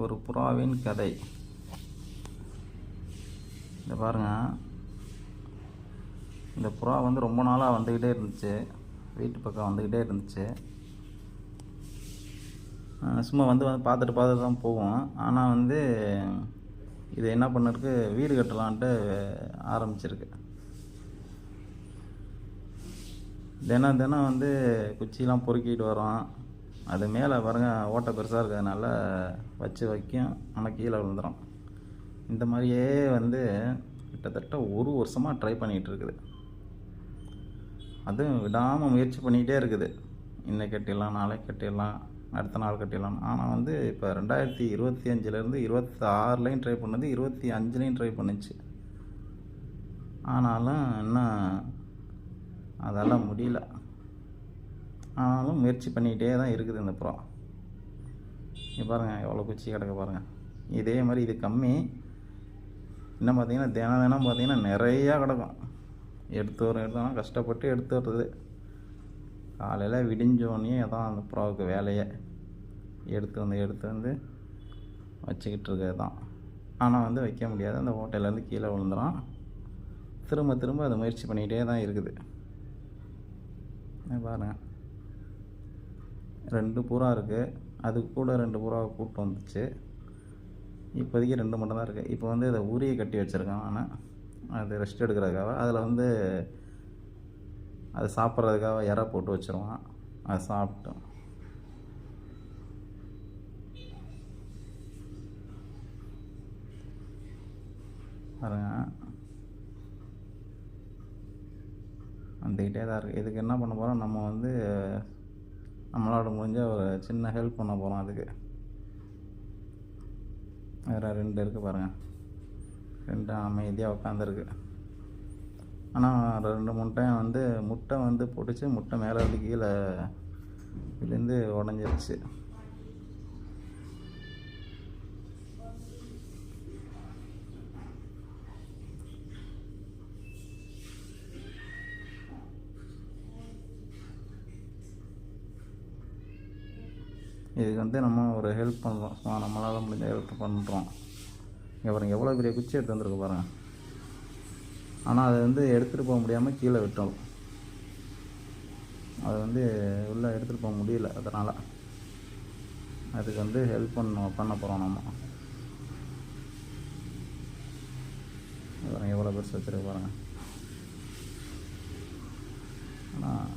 ஒரு புறாவின் கதை. இந்த பாருங்கள், இந்த புறா வந்து ரொம்ப நாளாக வந்துக்கிட்டே இருந்துச்சு, வீட்டு பக்கம் வந்துக்கிட்டே இருந்துச்சு. சும்மா வந்து பார்த்துட்டு தான் போவோம். ஆனால் வந்து இது என்ன பண்ணிருக்கு, வீடு கட்டலான்ட்டு ஆரம்பிச்சிருக்கு. தினம் தினம் வந்து குச்சிலாம் பொறுக்கிட்டு வரோம். அது மேலே பாருங்கள், ஓட்டை பெருசாக இருக்கிறதுனால வைக்கும், ஆனால் கீழே விழுந்துடும். இந்த மாதிரியே வந்து கிட்டத்தட்ட ஒரு வருஷமாக ட்ரை பண்ணிகிட்டு இருக்குது. அதுவும் விடாமல் முயற்சி பண்ணிக்கிட்டே இருக்குது. இன்னைக்கு கட்டிடலாம், நாளைக்கு கட்டிடலாம், அடுத்த நாள் கட்டிடலாம். ஆனால் வந்து இப்போ 2025லேருந்து 26லையும் ட்ரை பண்ணது, 25லையும் ட்ரை பண்ணிச்சு. ஆனாலும் இன்னும் அதெல்லாம் முடியல. ஆனாலும் முயற்சி பண்ணிக்கிட்டே தான் இருக்குது இந்த புறா. இங்கே பாருங்கள், எவ்வளோ குச்சி கிடக்க பாருங்கள். இதே மாதிரி இது கம்மி. இன்னும் பார்த்தீங்கன்னா தினம் பார்த்தீங்கன்னா நிறையா கிடக்கும். எடுத்தோன்னா கஷ்டப்பட்டு எடுத்து வர்றது. காலையில் விடிஞ்சோடனே தான் அந்த புறாவுக்கு வேலையை எடுத்து வந்து வச்சுக்கிட்டு இருக்கிறது தான். ஆனால் வந்து வைக்க முடியாது, அந்த ஓட்டையிலேருந்து கீழே விழுந்துடும். திரும்ப அது முயற்சி பண்ணிக்கிட்டே தான் இருக்குது. பாருங்கள், 2 புறா இருக்குது. அது கூட 2 புறாவை கூப்பிட்டு வந்துச்சு. இப்போதைக்கு 2 மட்டும் தான் இருக்குது. இப்போ வந்து இதை உரியை கட்டி வச்சுருக்கேன் நான், அது ரெஸ்ட் எடுக்கிறதுக்காக. அதில் வந்து அது சாப்பிட்றதுக்காக இறை போட்டு வச்சுருவான். அதை சாப்பிட்டோம். பாருங்க, வந்துக்கிட்டே தான் இருக்குது. இதுக்கு என்ன பண்ண போகிறோம், நம்ம வந்து நம்மளோட முடிஞ்ச ஒரு சின்ன ஹெல்ப் பண்ண போகிறோம். அதுக்கு வேறு 2 இருக்குது பாருங்கள், 2 அமைதியாக உட்காந்துருக்கு. ஆனால் 2-3 டைம் வந்து முட்டை போட்டுச்சு. முட்டை மேலே வந்து கீழே விழுந்து உடஞ்சிருச்சு. இதுக்கு வந்து நம்ம ஒரு ஹெல்ப் பண்ணுறோம், நம்மளால் முடிஞ்ச ஹெல்ப் பண்ணுறோம். இங்கே பாருங்கள், எவ்வளோ பெரிய குச்சி எடுத்து வந்துருக்கு பாருங்கள். ஆனால் அது வந்து எடுத்துகிட்டு போக முடியாமல் கீழே விட்டோம். அது வந்து உள்ளே எடுத்துகிட்டு போக முடியல. அதனால் அதுக்கு வந்து ஹெல்ப் பண்ண போகிறோம் நம்ம. எவ்வளோ பெருசு வச்சுருக்கு பாருங்கள். ஆனால்